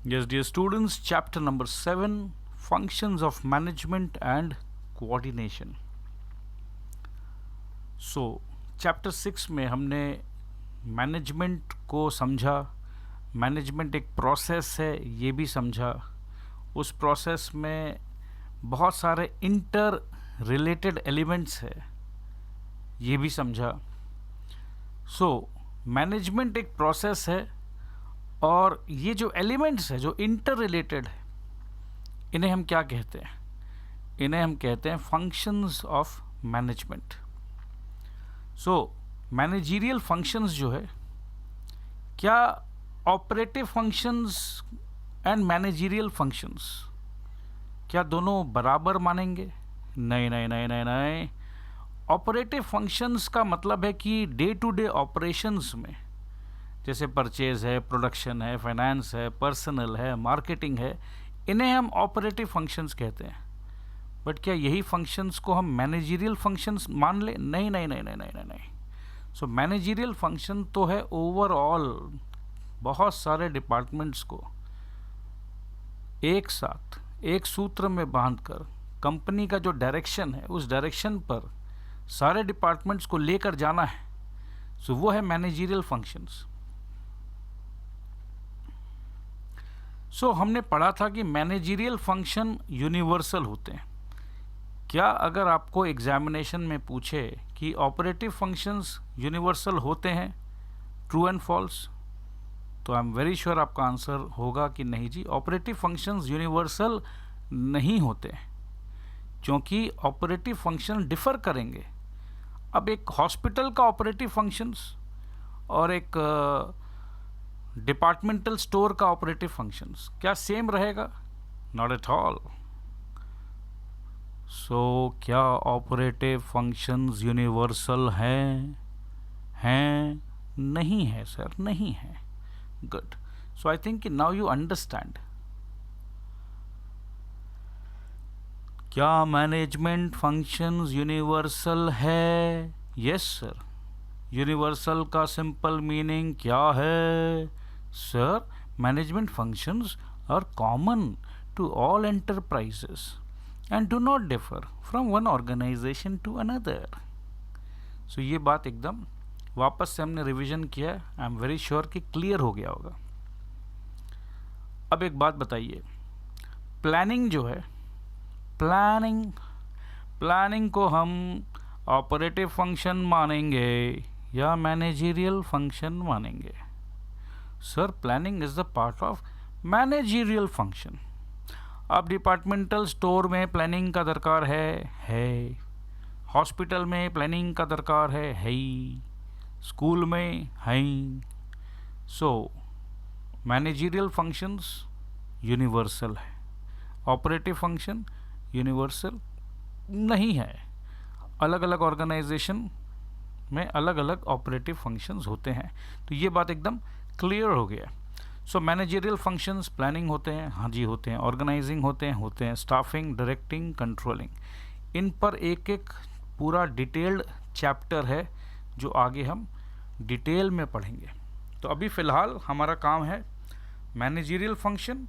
Yes, dear students, chapter number 7, functions of management and coordination. So, chapter 6 में हमने management को समझा। Management एक प्रोसेस है ये भी समझा। उस प्रोसेस में बहुत सारे इंटर रिलेटेड एलिमेंट्स है ये भी समझा। सो मैनेजमेंट एक प्रोसेस है और ये जो एलिमेंट्स है जो इंटर रिलेटेड है इन्हें हम क्या कहते हैं? इन्हें हम कहते हैं functions of management. So managerial functions जो है, क्या operative functions and managerial functions क्या दोनों बराबर मानेंगे? नहीं नहीं नहीं नहीं नहीं। ऑपरेटिव फंक्शंस का मतलब है कि डे टू डे ऑपरेशंस में, जैसे परचेज है, प्रोडक्शन है, फाइनेंस है, पर्सनल है, मार्केटिंग है, इन्हें हम ऑपरेटिव फंक्शंस कहते हैं। बट क्या यही फंक्शंस को हम मैनेजरियल फंक्शंस मान ले? नहीं नहीं नहीं नहीं नहीं नहीं नहीं। सो मैनेजरियल फंक्शन तो है ओवरऑल बहुत सारे डिपार्टमेंट्स को एक साथ एक सूत्र में बांधकर कंपनी का जो डायरेक्शन है उस डायरेक्शन पर सारे डिपार्टमेंट्स को लेकर जाना है। सो वो है मैनेजरियल फंक्शंस। सो हमने पढ़ा था कि मैनेजरियल फंक्शन यूनिवर्सल होते हैं। क्या अगर आपको एग्जामिनेशन में पूछे कि ऑपरेटिव फंक्शंस यूनिवर्सल होते हैं, ट्रू एंड फॉल्स, तो आई एम वेरी श्योर आपका आंसर होगा कि नहीं जी, ऑपरेटिव फंक्शंस यूनिवर्सल नहीं होते, क्योंकि ऑपरेटिव फंक्शन डिफर करेंगे। अब एक हॉस्पिटल का ऑपरेटिव फंक्शंस और एक डिपार्टमेंटल स्टोर का ऑपरेटिव फंक्शंस क्या सेम रहेगा? Not at all. सो क्या ऑपरेटिव फंक्शंस यूनिवर्सल हैं? नहीं है सर, नहीं है। Good. So I think now you understand. क्या मैनेजमेंट फंक्शंस यूनिवर्सल है? Yes sir. यूनिवर्सल का सिंपल मीनिंग क्या है? Sir, management functions are common to all enterprises and do not differ from one organization to another. So ये बात एकदम वापस से हमने रिवीजन किया है। आई एम वेरी श्योर कि क्लियर हो गया होगा। अब एक बात बताइए, प्लानिंग जो है, प्लानिंग को हम ऑपरेटिव फंक्शन मानेंगे या मैनेजरियल फंक्शन मानेंगे? Sir, planning is the part of managerial function. अब डिपार्टमेंटल स्टोर में प्लानिंग का दरकार है। हॉस्पिटल में प्लानिंग का दरकार है ही। स्कूल में है। सो मैनेजरियल फंक्शंस यूनिवर्सल है, ऑपरेटिव फंक्शन यूनिवर्सल नहीं है। अलग अलग ऑर्गेनाइजेशन में अलग अलग ऑपरेटिव फंक्शंस होते हैं। तो ये बात एकदम क्लियर हो गया। सो मैनेजरियल फंक्शंस प्लानिंग होते हैं, हाँ जी होते हैं, ऑर्गेनाइजिंग होते हैं, स्टाफिंग, डायरेक्टिंग, कंट्रोलिंग। इन पर एक एक पूरा डिटेल्ड चैप्टर है जो आगे हम डिटेल में पढ़ेंगे। तो अभी फ़िलहाल हमारा काम है मैनेजरियल फंक्शन,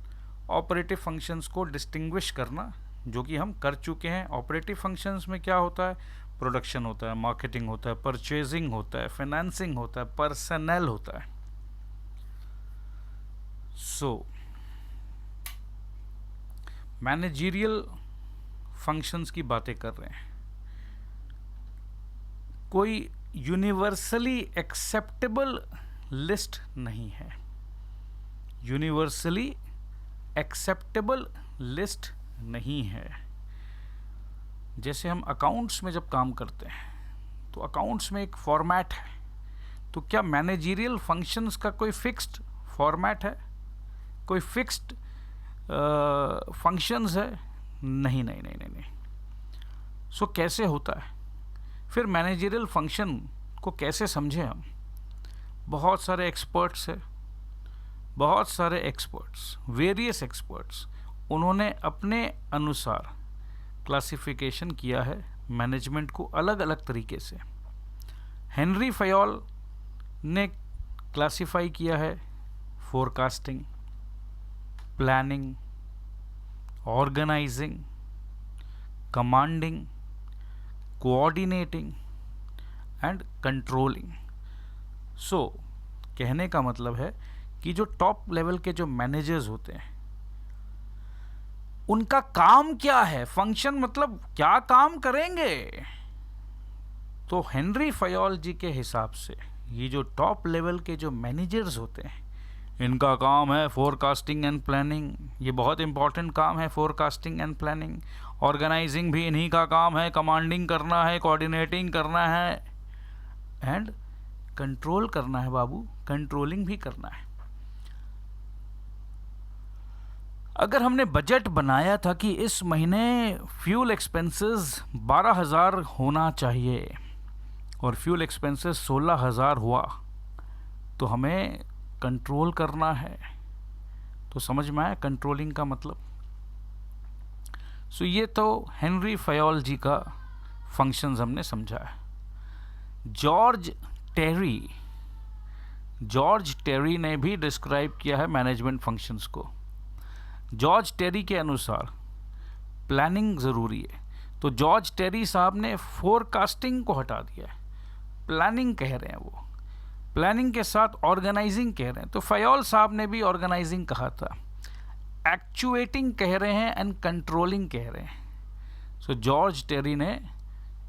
ऑपरेटिव फंक्शंस को डिस्टिंग्विश करना, जो कि हम कर चुके हैं। ऑपरेटिव फंक्शंस में क्या होता है? प्रोडक्शन होता है, मार्केटिंग होता है, परचेजिंग होता है, फाइनेंसिंग होता है, पर्सनल होता है। सो मैनेजरियल फंक्शंस की बातें कर रहे हैं। कोई यूनिवर्सली एक्सेप्टेबल लिस्ट नहीं है। यूनिवर्सली एक्सेप्टेबल लिस्ट नहीं है। जैसे हम अकाउंट्स में जब काम करते हैं तो अकाउंट्स में एक फॉर्मेट है। तो क्या मैनेजरियल फंक्शंस का कोई फिक्स्ड फॉर्मेट है? कोई फिक्स्ड फंक्शंस है? नहीं नहीं नहीं नहीं नहीं। सो कैसे होता है फिर मैनेजरियल फंक्शन को? कैसे समझें हम? बहुत सारे एक्सपर्ट्स हैं, बहुत सारे एक्सपर्ट्स, वेरियस एक्सपर्ट्स, उन्होंने अपने अनुसार क्लासिफिकेशन किया है मैनेजमेंट को अलग अलग तरीके से। हेनरी फयोल ने क्लासिफाई किया है forecasting, planning, organising, commanding, coordinating and controlling. So कहने का मतलब है कि जो टॉप लेवल के जो मैनेजर्स होते हैं उनका काम क्या है, फंक्शन मतलब क्या काम करेंगे। तो हेनरी फयोल जी के हिसाब से ये जो टॉप लेवल के जो मैनेजर्स होते हैं इनका काम है फोरकास्टिंग एंड प्लानिंग। ये बहुत इंपॉर्टेंट काम है, फोरकास्टिंग एंड प्लानिंग। ऑर्गेनाइजिंग भी इन्हीं का काम है, कमांडिंग करना है, कोऑर्डिनेटिंग करना है एंड कंट्रोल करना है बाबू, कंट्रोलिंग भी करना है। अगर हमने बजट बनाया था कि इस महीने फ्यूल एक्सपेंसेस 12,000 होना चाहिए और फ्यूल एक्सपेंसेस 16,000 हुआ, तो हमें कंट्रोल करना है। तो समझ में आया कंट्रोलिंग का मतलब। सो ये तो हेनरी फयोल जी का फंक्शंस हमने समझा है। जॉर्ज टेरी ने भी डिस्क्राइब किया है मैनेजमेंट फंक्शंस को। जॉर्ज टेरी के अनुसार प्लानिंग ज़रूरी है, तो जॉर्ज टेरी साहब ने फोरकास्टिंग को हटा दिया है, प्लानिंग कह रहे हैं वो, प्लानिंग के साथ ऑर्गेनाइजिंग कह रहे हैं। तो फयोल साहब ने भी ऑर्गेनाइजिंग कहा था, एक्चुएटिंग कह रहे हैं एंड कंट्रोलिंग कह रहे हैं। सो जॉर्ज टेरी ने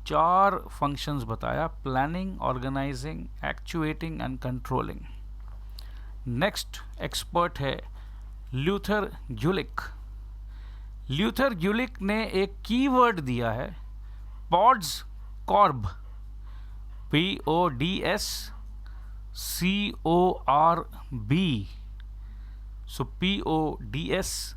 4 फंक्शंस बताया, planning, organising, actuating and controlling. Next expert है ल्यूथर ग्युलिक। ल्यूथर ग्युलिक ने एक कीवर्ड दिया है, पॉड्स कॉर्ब, PODSCORB। सो PODSCORB।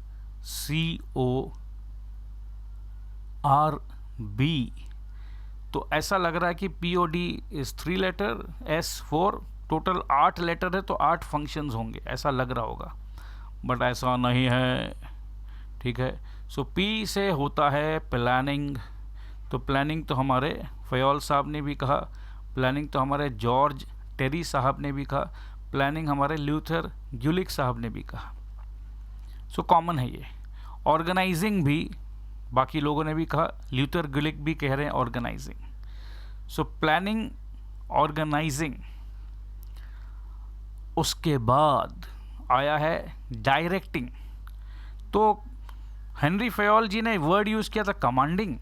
तो ऐसा लग रहा है कि POD is 3 letter, S 4, total 8 letter है, तो 8 फंक्शंस होंगे, ऐसा लग रहा होगा, बट ऐसा नहीं है। ठीक है। सो P से होता है प्लानिंग। तो प्लानिंग तो हमारे फयोल साहब ने भी कहा, प्लानिंग तो हमारे जॉर्ज टेरी साहब ने भी कहा, प्लानिंग हमारे ल्यूथर ग्युलिक साहब ने भी कहा। सो कॉमन है ये। ऑर्गेनाइजिंग भी बाकी लोगों ने भी कहा, ल्यूथर ग्युलिक भी कह रहे हैं ऑर्गेनाइजिंग। So planning, organising. उसके बाद आया है डायरेक्टिंग। तो हेनरी फयोल जी ने वर्ड यूज़ किया था कमांडिंग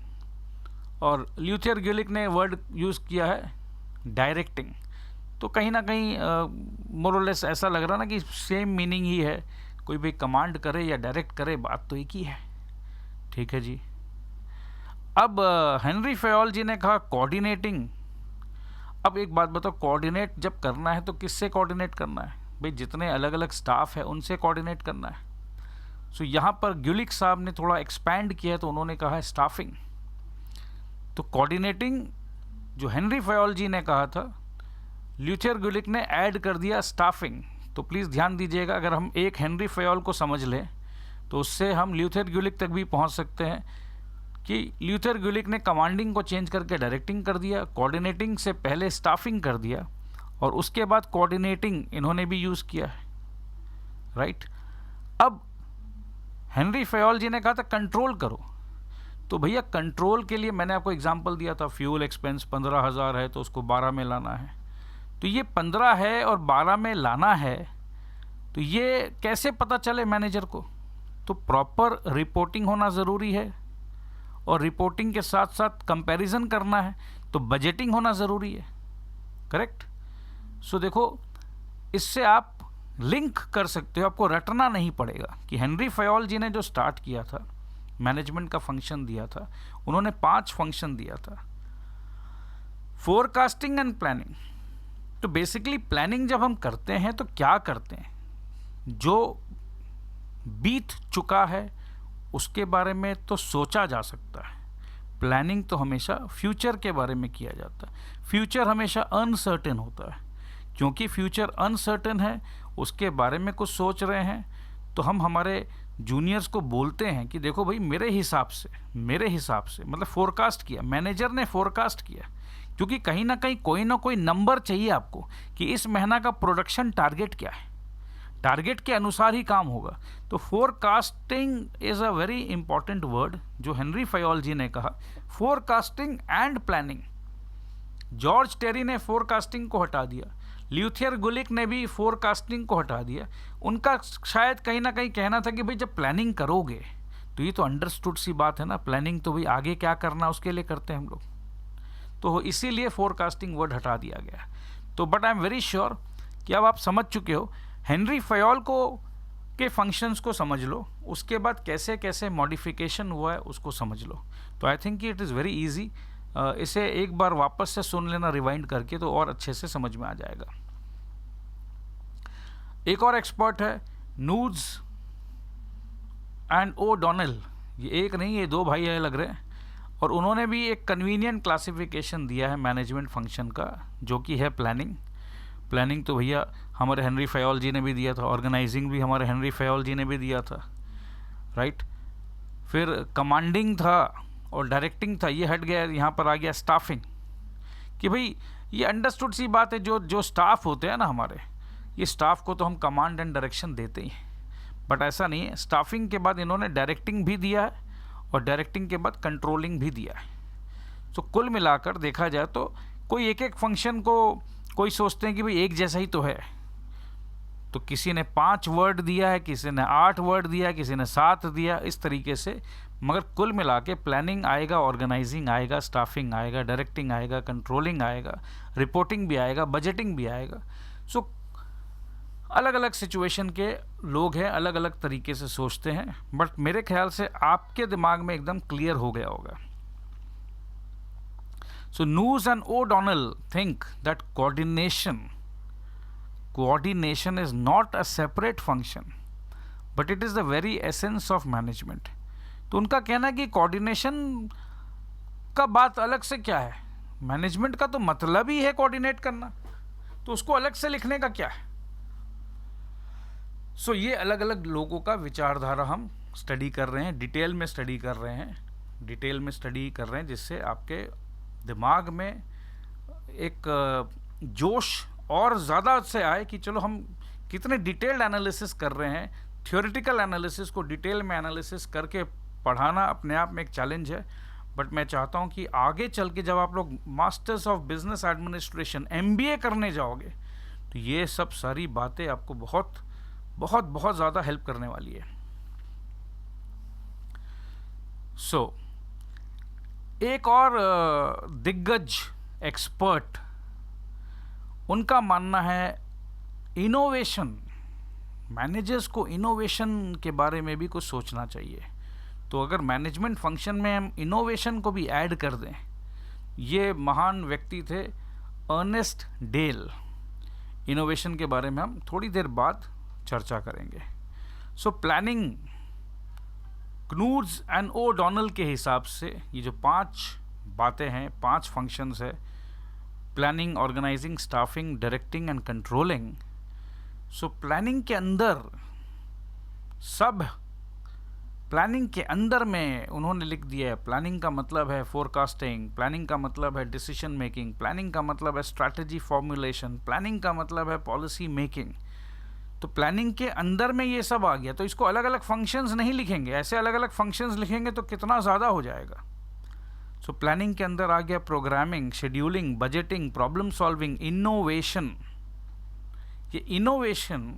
और ल्यूथर ग्युलिक ने वर्ड यूज़ किया है डायरेक्टिंग। तो कहीं ना कहीं मोरलेस ऐसा लग रहा ना कि सेम मीनिंग ही है, कोई भी कमांड करे या डायरेक्ट करे, बात तो एक ही है। ठीक है जी। अब हेनरी फयोल जी ने कहा कोऑर्डिनेटिंग। अब एक बात बताओ, कोऑर्डिनेट जब करना है तो किससे कोऑर्डिनेट करना है भाई? जितने अलग अलग स्टाफ है उनसे कोऑर्डिनेट करना है। सो यहाँ पर ग्युलिक साहब ने थोड़ा एक्सपैंड किया, तो उन्होंने कहा है स्टाफिंग। तो कोऑर्डिनेटिंग जो हेनरी फयोल जी ने कहा था, ल्यूथर ग्युलिक ने ऐड कर दिया स्टाफिंग। तो प्लीज़ ध्यान दीजिएगा, अगर हम एक हेनरी फयोल को समझ लें तो उससे हम ल्यूथर ग्युलिक तक भी पहुँच सकते हैं कि ल्यूथर ग्युलिक ने कमांडिंग को चेंज करके डायरेक्टिंग कर दिया, कोऑर्डिनेटिंग से पहले स्टाफिंग कर दिया और उसके बाद कोऑर्डिनेटिंग इन्होंने भी यूज़ किया है। राइट। अब हेनरी फयोल जी ने कहा था कंट्रोल करो। तो भैया कंट्रोल के लिए मैंने आपको एग्जांपल दिया था, फ्यूल एक्सपेंस 15,000 है तो उसको 12 में लाना है। तो ये 15 है और 12 में लाना है, तो ये कैसे पता चले मैनेजर को? तो प्रॉपर रिपोर्टिंग होना ज़रूरी है और रिपोर्टिंग के साथ साथ कंपैरिजन करना है, तो बजटिंग होना ज़रूरी है। करेक्ट। सो देखो, इससे आप लिंक कर सकते हो, आपको रटना नहीं पड़ेगा कि हेनरी फयोल जी ने जो स्टार्ट किया था, मैनेजमेंट का फंक्शन दिया था, उन्होंने 5 फंक्शन दिया था, फोरकास्टिंग एंड प्लानिंग। तो बेसिकली प्लानिंग जब हम करते हैं तो क्या करते हैं? जो बीत चुका है उसके बारे में तो सोचा जा सकता है, प्लानिंग तो हमेशा फ्यूचर के बारे में किया जाता है। फ्यूचर हमेशा अनसर्टेन होता है, क्योंकि फ्यूचर अनसर्टेन है, उसके बारे में कुछ सोच रहे हैं, तो हम हमारे जूनियर्स को बोलते हैं कि देखो भाई मेरे हिसाब से मतलब फोरकास्ट किया, मैनेजर ने फोरकास्ट किया, क्योंकि कहीं ना कहीं कोई ना कोई नंबर चाहिए आपको कि इस महीना का प्रोडक्शन टारगेट क्या है। टारगेट के अनुसार ही काम होगा। तो forecasting is a very important word जो हेनरी फयोल जी ने कहा, फोरकास्टिंग एंड प्लानिंग। जॉर्ज टेरी ने फोरकास्टिंग को हटा दिया, ल्यूथियर गुलिक ने भी फोरकास्टिंग को हटा दिया। उनका शायद कहीं ना कहीं कहना था कि भाई जब प्लानिंग करोगे तो ये तो अंडरस्टूड सी बात है ना, प्लानिंग तो भाई आगे क्या करना उसके लिए करते हैं हम लोग, तो इसीलिए फोरकास्टिंग वर्ड हटा दिया गया। तो but I am very sure कि अब आप समझ चुके हो, हेनरी फयोल को के फंक्शंस को समझ लो, उसके बाद कैसे कैसे मॉडिफिकेशन हुआ है उसको समझ लो। तो I think it is very easy, इसे एक बार वापस से सुन लेना रिवाइंड करके तो और अच्छे से समझ में आ जाएगा। एक और एक्सपर्ट है नूज एंड ओ डोनेल, ये एक नहीं ये दो भाई है लग रहे हैं, और उन्होंने भी एक कन्वीनियंट क्लासिफिकेशन दिया है मैनेजमेंट फंक्शन का जो कि है प्लानिंग। प्लानिंग तो भैया हमारे हेनरी फयोल जी ने भी दिया था, ऑर्गेनाइजिंग भी हमारे हेनरी फयोल जी ने भी दिया था, राइट। फिर कमांडिंग था और डायरेक्टिंग था, ये हट गया, यहाँ पर आ गया स्टाफिंग। कि भाई ये अंडरस्टूड सी बात है, जो स्टाफ होते हैं ना हमारे, ये स्टाफ को तो हम कमांड एंड डायरेक्शन देते ही हैं, बट ऐसा नहीं है। स्टाफिंग के बाद इन्होंने डायरेक्टिंग भी दिया है और डायरेक्टिंग के बाद कंट्रोलिंग भी दिया है। तो कुल मिलाकर देखा जाए तो कोई एक एक फंक्शन को कोई सोचते हैं कि भाई एक जैसा ही तो है, तो किसी ने 5 वर्ड दिया है, किसी ने 8 वर्ड दिया है, किसी ने 7 दिया, इस तरीके से। मगर कुल मिला के प्लानिंग आएगा, ऑर्गेनाइजिंग आएगा, स्टाफिंग आएगा, डायरेक्टिंग आएगा, कंट्रोलिंग आएगा, रिपोर्टिंग भी आएगा, बजटिंग भी आएगा। सो अलग अलग सिचुएशन के लोग हैं, अलग अलग तरीके से सोचते हैं, बट मेरे ख्याल से आपके दिमाग में एकदम क्लियर हो गया होगा। So Noose and O'Donnell think that coordination is not a separate function, but it is the very essence of management. तो उनका कहना है कि कोऑर्डिनेशन का बात अलग से क्या है, मैनेजमेंट का तो मतलब ही है कोऑर्डिनेट करना, तो उसको अलग से लिखने का क्या है। सो ये अलग अलग लोगों का विचारधारा हम स्टडी कर रहे हैं, डिटेल में स्टडी कर रहे हैं, जिससे आपके दिमाग में एक जोश और ज़्यादा से आए कि चलो हम कितने डिटेल्ड एनालिसिस कर रहे हैं। थ्योरेटिकल एनालिसिस को डिटेल में एनालिसिस करके पढ़ाना अपने आप में एक चैलेंज है, बट मैं चाहता हूँ कि आगे चल के जब आप लोग masters of business administration MBA करने जाओगे तो ये सब सारी बातें आपको बहुत बहुत बहुत ज़्यादा हेल्प करने वाली है। सो एक और दिग्गज एक्सपर्ट, उनका मानना है इनोवेशन, मैनेजर्स को इनोवेशन के बारे में भी कुछ सोचना चाहिए। तो अगर मैनेजमेंट फंक्शन में हम इनोवेशन को भी ऐड कर दें, ये महान व्यक्ति थे अर्नेस्ट डेल। इनोवेशन के बारे में हम थोड़ी देर बाद चर्चा करेंगे। सो प्लानिंग, क्नूज एंड ओडॉनल के हिसाब से ये जो 5 बातें हैं, 5 फंक्शंस है, planning, organising, staffing, directing and controlling. So planning के अंदर सब, प्लानिंग के अंदर में उन्होंने लिख दिया है, प्लानिंग का मतलब है फोरकास्टिंग, प्लानिंग का मतलब है डिसीजन मेकिंग, प्लानिंग का मतलब है स्ट्रैटेजी फॉर्मुलेशन, प्लानिंग का मतलब है पॉलिसी मेकिंग। तो प्लानिंग के अंदर में ये सब आ गया। तो इसको अलग अलग फंक्शंस नहीं लिखेंगे, ऐसे अलग अलग फंक्शंस लिखेंगे तो कितना ज़्यादा हो जाएगा। सो प्लानिंग के अंदर आ गया programming, scheduling, budgeting, problem solving, innovation. ये इनोवेशन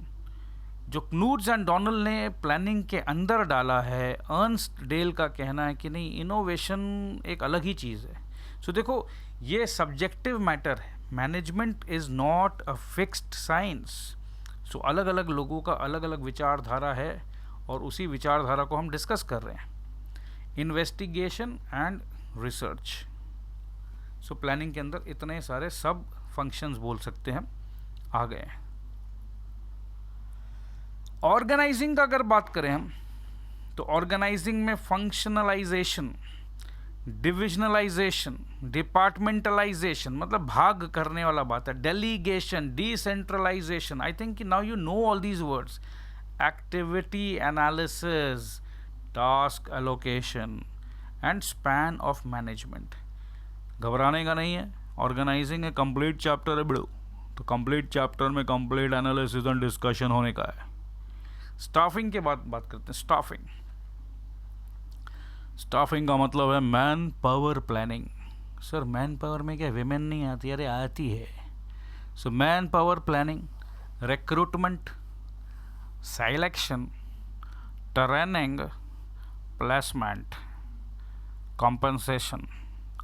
जो क्नूज एंड डॉनल ने प्लानिंग के अंदर डाला है, अर्नस्ट डेल का कहना है कि नहीं, इनोवेशन एक अलग ही चीज़ है। सो देखो ये सब्जेक्टिव मैटर है, management is not a fixed science. So अलग अलग लोगों का अलग अलग विचारधारा है और उसी विचारधारा को हम डिस्कस कर रहे हैं। Investigation and research. So planning के अंदर इतने सारे सब फंक्शंस बोल सकते हैं आ गए। ऑर्गेनाइजिंग का अगर बात करें हम तो ऑर्गेनाइजिंग में फंक्शनलाइजेशन, डिविजनलाइजेशन, डिपार्टमेंटलाइजेशन मतलब भाग करने वाला बात है, delegation, decentralisation. I think now you know all these words. Activity analysis, task allocation and span of management. घबराने का नहीं है, ऑर्गेनाइजिंग है कंप्लीट चैप्टर है बड़ो, तो कंप्लीट चैप्टर में कंप्लीट एनालिसिस एंड डिस्कशन होने का है। स्टाफिंग के बाद बात करते हैं। स्टाफिंग, स्टाफिंग का मतलब है man power planning. Sir man power में क्या विमेन नहीं आती? अरे आती है। So man power planning, recruitment, selection, training, placement, compensation.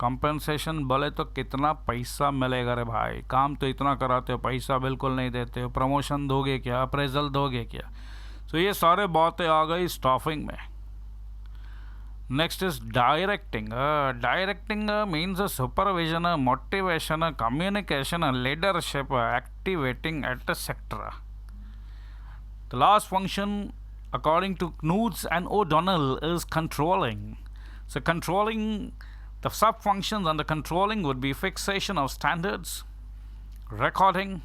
Compensation बोले तो कितना पैसा मिलेगा रे भाई, काम तो इतना कराते हो, पैसा बिल्कुल नहीं देते हो, प्रमोशन दोगे क्या, अप्रेजल दोगे क्या? तो ये सारे बातें आ गई स्टाफिंग में। Next is directing. Directing means supervision, motivation, communication, leadership, activating etcetera. The last function, according to Knudsen and O'Donnell, is controlling. So controlling, the sub-functions under controlling would be fixation of standards, recording,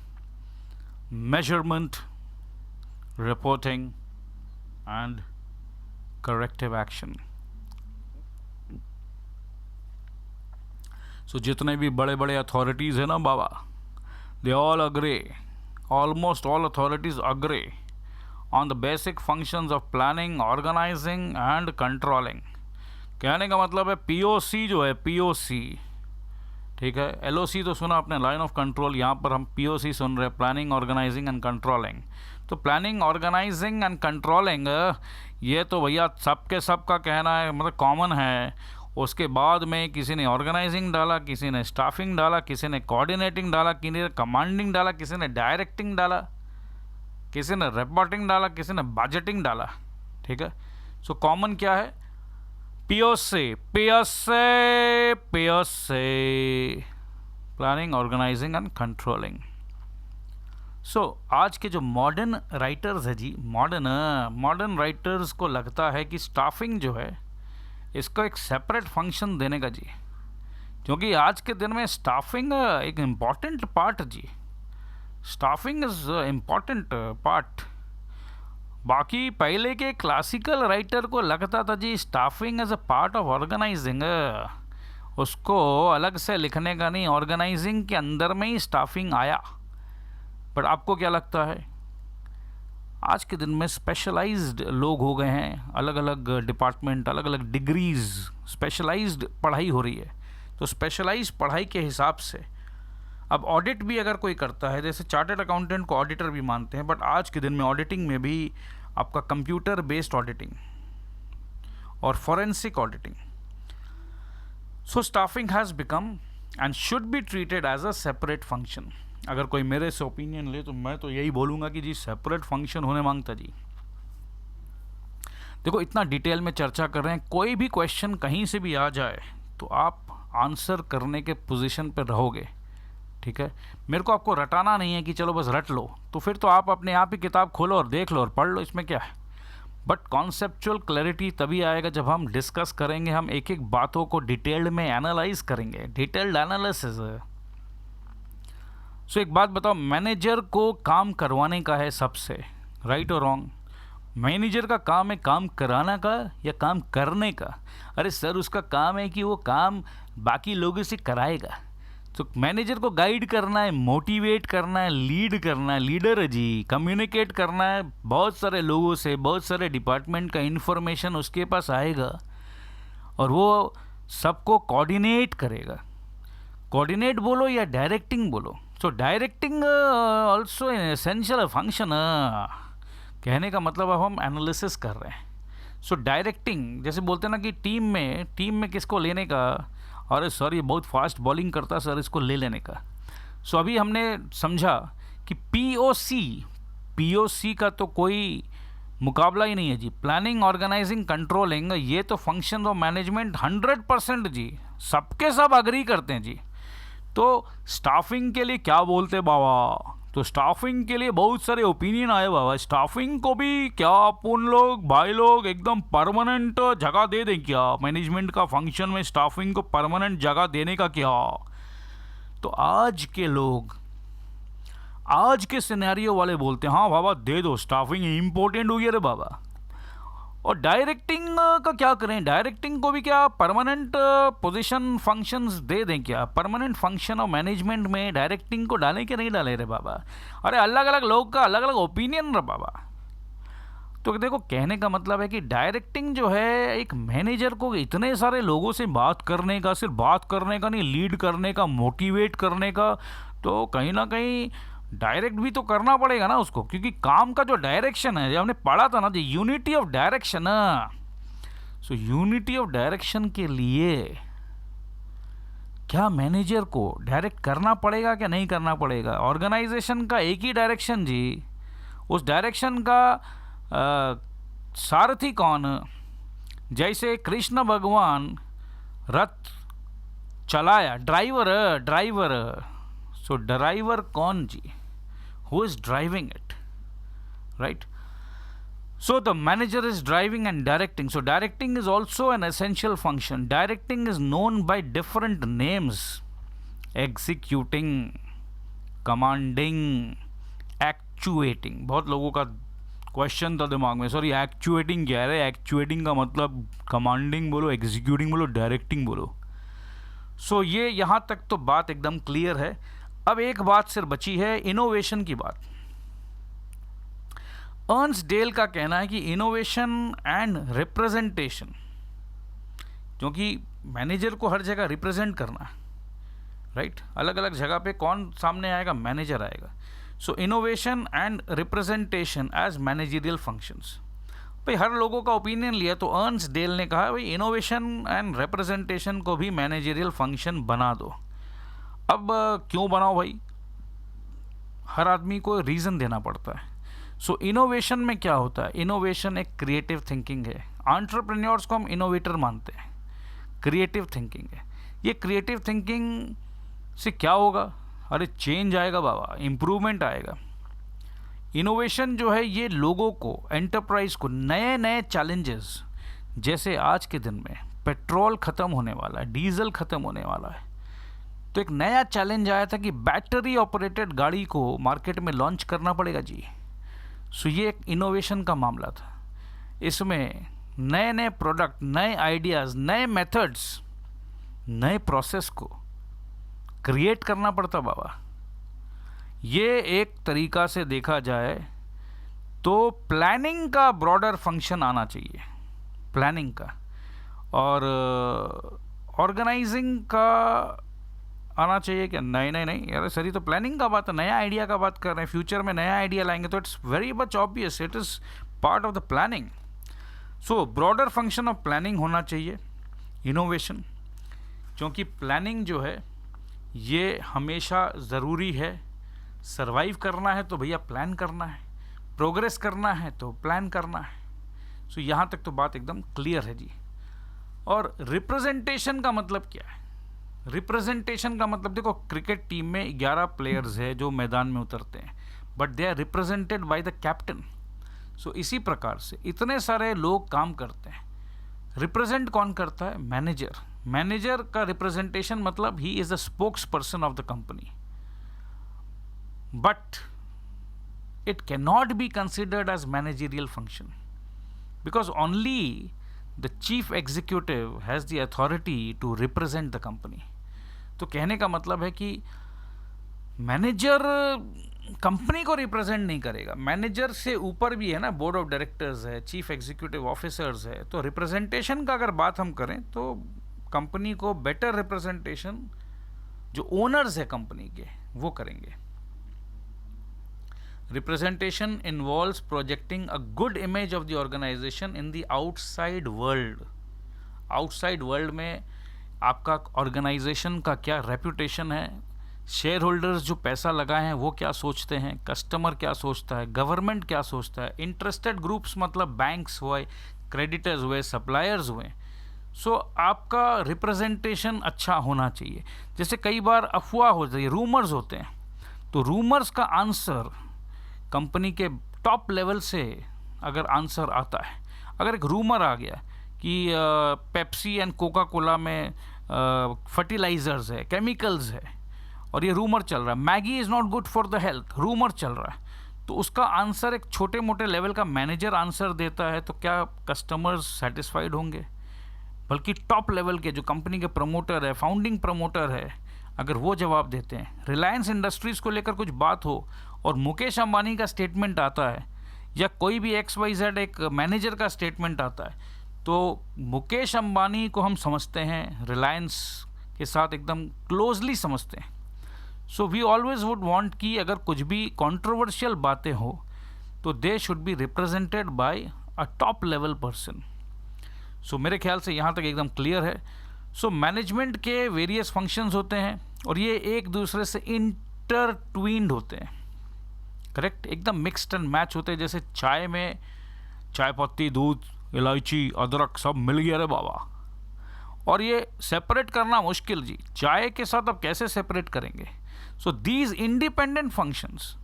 measurement, reporting, and corrective action. So जितने भी बड़े बड़े authorities हैं ना बाबा, they all agree, almost all authorities agree on the basic functions of planning, organizing and controlling. कहने का मतलब है POC जो है, POC, ठीक है, LOC तो सुना आपने, लाइन ऑफ कंट्रोल, यहाँ पर हम POC सुन रहे हैं, प्लानिंग, ऑर्गेनाइजिंग एंड कंट्रोलिंग। तो प्लानिंग, ऑर्गेनाइजिंग एंड कंट्रोलिंग ये तो भैया सबके सब का कहना है, मतलब कॉमन है। उसके बाद में किसी ने ऑर्गेनाइजिंग डाला, किसी ने स्टाफिंग डाला, किसी ने कोऑर्डिनेटिंग डाला, किसी ने कमांडिंग डाला, किसी ने डायरेक्टिंग डाला, किसी ने रिपोर्टिंग डाला, किसी ने बजटिंग डाला, ठीक है। सो कॉमन क्या है? POC, POC, POC, planning, organising and controlling. So आज के जो मॉडर्न राइटर्स है जी, मॉडर्न राइटर्स को लगता है कि स्टाफिंग जो है इसको एक सेपरेट फंक्शन देने का जी, क्योंकि आज के दिन में स्टाफिंग एक इम्पॉर्टेंट पार्ट जी, स्टाफिंग इज इम्पॉर्टेंट पार्ट। बाकी पहले के क्लासिकल राइटर को लगता था जी staffing as a part of organising, उसको अलग से लिखने का नहीं, ऑर्गेनाइजिंग के अंदर में ही स्टाफिंग आया। बट आपको क्या लगता है? आज के दिन में स्पेशलाइज्ड लोग हो गए हैं, अलग अलग डिपार्टमेंट, अलग अलग डिग्रीज, स्पेशलाइज्ड पढ़ाई हो रही है। तो स्पेशलाइज्ड पढ़ाई के हिसाब से अब ऑडिट भी अगर कोई करता है, जैसे चार्टर्ड अकाउंटेंट को ऑडिटर भी मानते हैं, बट आज के दिन में ऑडिटिंग में भी आपका कंप्यूटर बेस्ड ऑडिटिंग और forensic auditing. So staffing has become and should be treated as a separate function. अगर कोई मेरे से ओपिनियन ले तो मैं तो यही बोलूँगा कि जी सेपरेट फंक्शन होने मांगता जी। देखो इतना डिटेल में चर्चा कर रहे हैं, कोई भी क्वेश्चन कहीं से भी आ जाए तो आप आंसर करने के पोजीशन पर रहोगे, ठीक है। मेरे को आपको रटाना नहीं है कि चलो बस रट लो, तो फिर तो आप अपने आप ही किताब खोलो और देख लो और पढ़ लो, इसमें क्या है। बट कॉन्सेप्चुअल क्लैरिटी तभी आएगा जब हम डिस्कस करेंगे, हम एक एक बातों को डिटेल्ड में एनालाइज करेंगे, डिटेल्ड एनालिसिस है। सो एक बात बताओ, मैनेजर को काम करवाने का है सबसे, राइट और रॉन्ग? मैनेजर का काम है काम कराना का या काम करने का? अरे सर उसका काम है कि वो काम बाकी लोगों से कराएगा। तो मैनेजर को गाइड करना है, मोटिवेट करना है, लीड करना है, लीडर है जी, कम्युनिकेट करना है बहुत सारे लोगों से, बहुत सारे डिपार्टमेंट का इन्फॉर्मेशन उसके पास आएगा और वो सबको कोऑर्डिनेट करेगा। कोऑर्डिनेट बोलो या डायरेक्टिंग बोलो। सो डायरेक्टिंग ऑल्सो एसेंशियल फंक्शन। कहने का मतलब अब हम एनालिसिस कर रहे हैं। सो डायरेक्टिंग, जैसे बोलते हैं ना कि टीम में किसको लेने का, अरे सर ये बहुत फास्ट बॉलिंग करता है सर, इसको ले लेने का। सो अभी हमने समझा कि POC का तो कोई मुकाबला ही नहीं है जी। प्लानिंग, ऑर्गेनाइजिंग, कंट्रोलिंग, ये तो फंक्शन ऑफ मैनेजमेंट 100% जी, सबके सब अग्री करते हैं जी। तो स्टाफिंग के लिए क्या बोलते बाबा? तो स्टाफिंग के लिए बहुत सारे ओपिनियन आए बाबा। स्टाफिंग को भी क्या अपन लोग भाई लोग एकदम परमानेंट जगह दे दें क्या? मैनेजमेंट का फंक्शन में स्टाफिंग को परमानेंट जगह देने का क्या? तो आज के लोग, आज के सिनेरियो वाले बोलते हैं हाँ बाबा दे दो, स्टाफिंग इम्पोर्टेंट हो गया रे बाबा। और डायरेक्टिंग का क्या करें? डायरेक्टिंग को भी क्या परमानेंट पोजीशन फंक्शंस दे दें क्या? परमानेंट फंक्शन ऑफ मैनेजमेंट में डायरेक्टिंग को डालें कि नहीं डालें रे बाबा? अरे अलग अलग लोग का अलग अलग ओपिनियन रे बाबा। तो देखो कहने का मतलब है कि डायरेक्टिंग जो है एक मैनेजर को इतने सारे लोगों से बात करने का, सिर्फ बात करने का नहीं, लीड करने का, मोटिवेट करने का, तो कहीं ना कहीं डायरेक्ट भी तो करना पड़ेगा ना उसको, क्योंकि काम का जो डायरेक्शन है, जो हमने पढ़ा था ना, जो unity of direction, so unity of direction के लिए क्या मैनेजर को डायरेक्ट करना पड़ेगा क्या नहीं करना पड़ेगा? ऑर्गेनाइजेशन का एक ही डायरेक्शन जी, उस डायरेक्शन का सारथी कौन? जैसे कृष्ण भगवान रथ चलाया, ड्राइवर, सो ड्राइवर कौन जी? Who is driving it, right? So the manager is driving and directing. So directing is also an essential function. Directing is known by different names: executing, commanding, actuating. बहुत लोगों का question था दिमाग में, sorry actuating क्या है? Actuating का मतलब कमांडिंग बोलो, एग्जीक्यूटिंग बोलो, डायरेक्टिंग बोलो। सो ये यहाँ तक तो बात एकदम क्लियर है। अब एक बात सिर्फ बची है, इनोवेशन की बात। अर्न्स्ट डेल का कहना है कि इनोवेशन एंड रिप्रेजेंटेशन, क्योंकि मैनेजर को हर जगह रिप्रेजेंट करना है, राइट? अलग अलग जगह पे कौन सामने आएगा? मैनेजर आएगा। सो innovation and representation as managerial functions. भाई हर लोगों का ओपिनियन लिया तो अर्न्स्ट डेल ने कहा भाई इनोवेशन एंड रिप्रेजेंटेशन को भी मैनेजरियल फंक्शन बना दो। अब क्यों बनाओ भाई? हर आदमी को रीज़न देना पड़ता है। सो इनोवेशन में क्या होता है? इनोवेशन एक क्रिएटिव थिंकिंग है। एंटरप्रेन्योर्स को हम इनोवेटर मानते हैं, क्रिएटिव थिंकिंग है। ये क्रिएटिव थिंकिंग से क्या होगा? अरे चेंज आएगा बाबा, इम्प्रूवमेंट आएगा। इनोवेशन जो है ये लोगों को, एंटरप्राइज को नए नए चैलेंजेस, जैसे आज के दिन में पेट्रोल ख़त्म होने वाला है, डीजल ख़त्म होने वाला है, तो एक नया चैलेंज आया था कि बैटरी ऑपरेटेड गाड़ी को मार्केट में लॉन्च करना पड़ेगा जी। सो ये एक इनोवेशन का मामला था। इसमें नए नए प्रोडक्ट, नए आइडियाज़, नए मेथड्स, नए प्रोसेस को क्रिएट करना पड़ता बाबा। ये एक तरीका से देखा जाए तो प्लानिंग का ब्रॉडर फंक्शन आना चाहिए, प्लानिंग का, और ऑर्गेनाइजिंग का आना चाहिए क्या? नहीं यार सर, ये तो प्लानिंग का बात है, नया आइडिया का बात कर रहे हैं। फ्यूचर में नया आइडिया लाएंगे तो it's very much obvious, it is part of the planning. So broader function of planning होना चाहिए इनोवेशन, क्योंकि प्लानिंग जो है ये हमेशा ज़रूरी है। सरवाइव करना है तो भैया प्लान करना है, प्रोग्रेस करना है तो प्लान करना है। सो यहाँ तक तो बात एकदम क्लियर है जी। और रिप्रेजेंटेशन का मतलब क्या है? रिप्रेजेंटेशन का मतलब देखो, क्रिकेट टीम में 11 प्लेयर्स है जो मैदान में उतरते हैं, but they are represented by the captain. So इसी प्रकार से इतने सारे लोग काम करते हैं, रिप्रेजेंट कौन करता है? मैनेजर। मैनेजर का रिप्रेजेंटेशन मतलब ही is the spokesperson of the company, but it can not be considered as managerial function because only the chief executive has the authority to represent the company. तो कहने का मतलब है कि manager company को represent नहीं करेगा, manager से ऊपर भी है ना, बोर्ड ऑफ डायरेक्टर्स है, चीफ एग्जीक्यूटिव ऑफिसर्स है। तो रिप्रेजेंटेशन का अगर बात हम करें तो कंपनी को बेटर रिप्रेजेंटेशन जो ओनर्स है कंपनी के वो करेंगे। Representation involves projecting a good image of the organisation in the outside world. Outside world में आपका ऑर्गेनाइजेशन का क्या रेपुटेशन है, शेयर होल्डर्स जो पैसा लगाए हैं वो क्या सोचते हैं, कस्टमर क्या सोचता है, गवर्नमेंट क्या सोचता है, इंटरेस्टेड ग्रुप्स मतलब बैंक्स हुए, क्रेडिटर्स हुए, सप्लायर्स हुए। सो आपका रिप्रेजेंटेशन अच्छा होना चाहिए। जैसे कई बार अफवाह होती है, रूमर्स होते हैं, तो रूमर्स का आंसर कंपनी के टॉप लेवल से अगर आंसर आता है, अगर एक रूमर आ गया कि पेप्सी एंड कोका कोला में फर्टिलाइजर्स है, केमिकल्स है, और ये रूमर चल रहा है, Maggi is not good for the health, rumour चल रहा है, तो उसका आंसर एक छोटे मोटे लेवल का मैनेजर आंसर देता है, तो क्या कस्टमर्स सेटिस्फाइड होंगे? बल्कि टॉप लेवल के जो कंपनी के प्रमोटर है, फाउंडिंग प्रमोटर है, अगर वो जवाब देते हैं, रिलायंस इंडस्ट्रीज़ को लेकर कुछ बात हो और मुकेश अंबानी का स्टेटमेंट आता है या कोई भी XYZ एक मैनेजर का स्टेटमेंट आता है, तो मुकेश अंबानी को हम समझते हैं, रिलायंस के साथ एकदम क्लोजली समझते हैं। So we always would want कि अगर कुछ भी कंट्रोवर्शियल बातें हो तो they should be represented by a top level person. So मेरे ख्याल से यहाँ तक एकदम क्लियर है। सो मैनेजमेंट के वेरियस फंक्शंस होते हैं और ये एक दूसरे से इंटरट्वीन्ड होते हैं, करेक्ट, एकदम मिक्सड एंड मैच होते हैं। जैसे चाय में चाय पत्ती, दूध, इलायची, अदरक सब मिल गया रे बाबा, और ये सेपरेट करना मुश्किल जी। चाय के साथ अब कैसे सेपरेट करेंगे? सो दीज इंडिपेंडेंट फंक्शंस,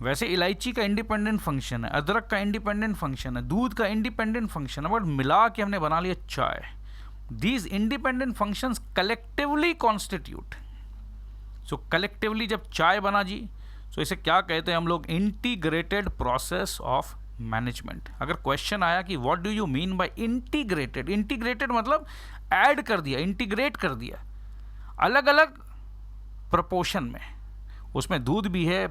वैसे इलायची का इंडिपेंडेंट फंक्शन है, अदरक का इंडिपेंडेंट फंक्शन है, दूध का इंडिपेंडेंट फंक्शन है, बट मिला के हमने बना लिया चाय। These independent functions collectively constitute. So collectively जब चाय बना जी, सो इसे क्या कहते हैं हम लोग? Integrated process of management. अगर क्वेश्चन आया कि what do you mean by integrated, integrated मतलब ऐड कर दिया, इंटीग्रेट कर दिया अलग अलग प्रपोर्शन में, उसमें दूध भी है,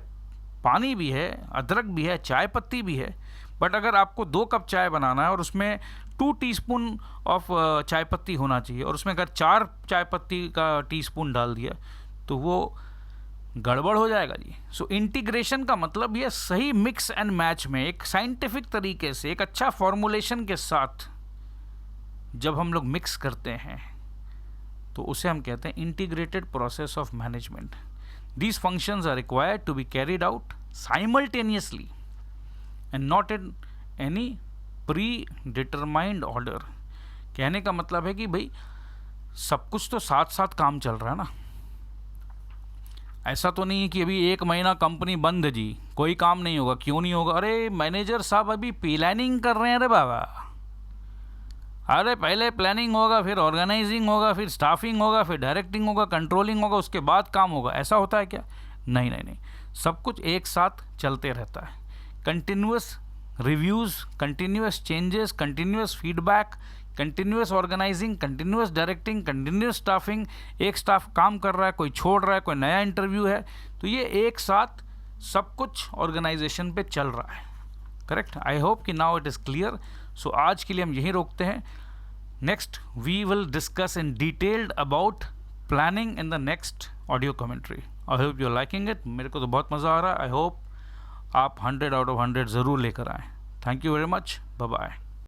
पानी भी है, अदरक भी है, चाय पत्ती भी है। बट अगर आपको 2 कप चाय बनाना है और उसमें 2 टीस्पून ऑफ चाय पत्ती होना चाहिए, और उसमें अगर 4 चाय पत्ती का टीस्पून डाल दिया तो वो गड़बड़ हो जाएगा जी। सो इंटीग्रेशन का मतलब ये सही मिक्स एंड मैच में, एक साइंटिफिक तरीके से, एक अच्छा फॉर्मुलेशन के साथ जब हम लोग मिक्स करते हैं तो उसे हम कहते हैं integrated process of management. These functions are required to be carried out simultaneously and not in any predetermined order। कहने का मतलब है कि भाई सब कुछ तो साथ साथ काम चल रहा है ना। ऐसा तो नहीं है कि अभी 1 महीना कंपनी बंद है जी, कोई काम नहीं होगा। क्यों नहीं होगा? अरे मैनेजर साहब अभी प्लानिंग कर रहे हैं रे बाबा। अरे पहले प्लानिंग होगा, फिर ऑर्गेनाइजिंग होगा, फिर स्टाफिंग होगा, फिर डायरेक्टिंग होगा, कंट्रोलिंग होगा, उसके बाद काम होगा। ऐसा होता है क्या? नहीं नहीं नहीं, सब कुछ एक साथ चलते रहता है। Continuous reviews, continuous changes, continuous feedback, continuous organising, continuous directing, continuous staffing. एक स्टाफ काम कर रहा है, कोई छोड़ रहा है, कोई नया इंटरव्यू है, तो ये एक साथ सब कुछ ऑर्गेनाइजेशन पे चल रहा है, करेक्ट। आई होप कि now it is clear. So आज के लिए हम यहीं रोकते हैं। Next we will discuss in detailed about planning in the next audio commentary. I hope you are liking it. मेरे को तो बहुत मज़ा आ रहा है। आई होप आप 100 आउट ऑफ 100 ज़रूर लेकर आएँ। Thank you very much. Bye bye.